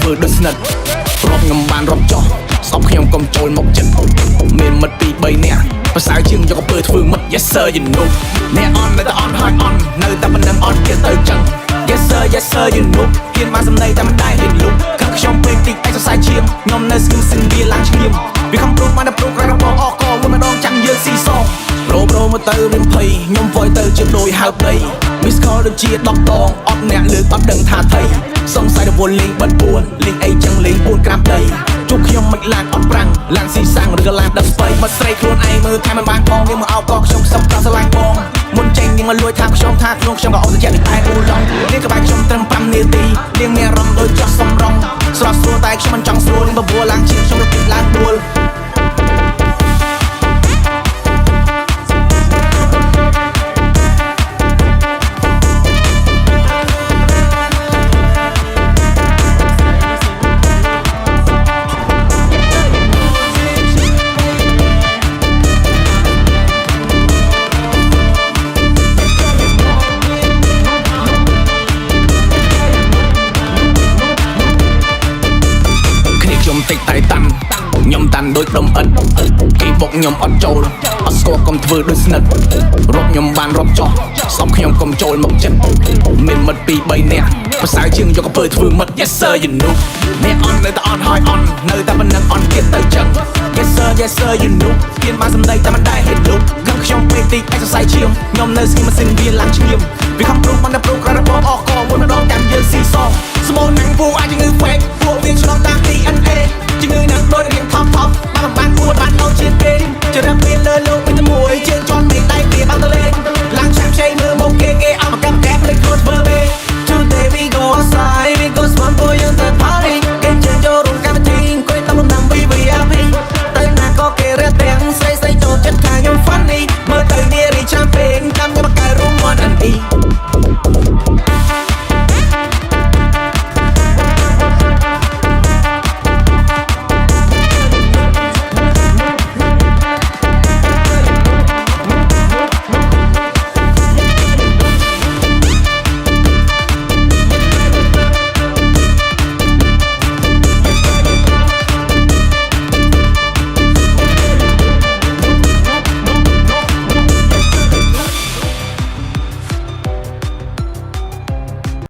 ធ្វើដូចស្និទ្ធរាប់ខ្ញុំបានរាប់ចោះស្អប់ខ្ញុំកុំចូលមកចិត្តមានមិត្តពី3នាក់ប្រសើរជាងយកអំពើធ្វើមិត្ត Yes sir you know អ្នកអន់នៅតែអន់ហើយអន់នៅតែប៉ុណ្ណឹងអន់ទៀតទៅចឹង Yes sir you know ហ៊ានមកសំដីតែមិនដែរហ៊ានលុបខាងខ្ញុំពេកតិចឯកសរសៃឈាមខ្ញុំនៅស្គមសិនវាឡើងឈ្ងៀមវាខំព្រុសបានតែព្រុសក្រៅរបស់អកមួយម្ដងចាំយើងស៊ីសងប្រូមកទៅរៀនភ័យខ្ញុំវយទៅជាដូចហៅប្តី Miss call ដូចជា10ដងអត់អ្នកលើកអត់ដឹងថាថៃសង្ស័យរវល់លេងបិទ4លេងអីចឹងលេង4ក្រាបដីជួបខ្ញុំមិនឡានអត់ប្រាំងឡានស៊ីសាំងឬក៏ឡានដឹកស្បៃមកស្រីខ្លួនឯងមើលថាមិនបានផងយើងមកអោបកខ្ញុំខ្សឹបតស្រឡាញ់បងមុនចេញយើងមកលួចថាខ្ញុំថាខ្លួនខ្ញុំក៏អត់ជាអ្នកឯងអ៊ូឡុងនាងក្បែរខ្ញុំត្រឹម5នាទីនាងមានអារម្មណ៍ដូចចោះសំរងស្រស់ស្រួលតែខ្ញុំមិនចង់ស្រួលនាងបបួលឡើងជាខ្ញុំរត់ពីឡើងដួលតិចតែតាន់ខ្ញុំតាន់ដូចដុំឥតគេបុកខ្ញុំអត់ចូលអត់ស្គាល់កុំធ្វើដូចស្និទ្ធរាប់ខ្ញុំបានរាប់ចោះស្អប់ខ្ញុំកុំចូលមកចិត្តមានមិត្តពី3នាក់ប្រសើរជាងយកអំពើធ្វើមិត្ត Yes sir you know អ្នកអន់នៅតែអន់ហើយអន់នៅតែប៉ុណ្ណឹងអន់ទៀតទៅចឹង Yes sir you know ហ៊ានមកសំដីតែមិនដែរហ៊ានលុបខាងខ្ញុំពេកតិចឯកសរសៃឈាមខ្ញុំនៅស្គីម៉ាស៊ីនវាឡើងឈ្ងៀមវាខំព្រុសបានតែព្រុសក្រៅរបស់អកមួយម្ដងចាំយើងស៊ីសងស្មូនណាំងពូអាចជំងឺ fake ពួកវាឆ្លងតាម DNA ជំងឺនឹងដូចរៀងថប់បានបាន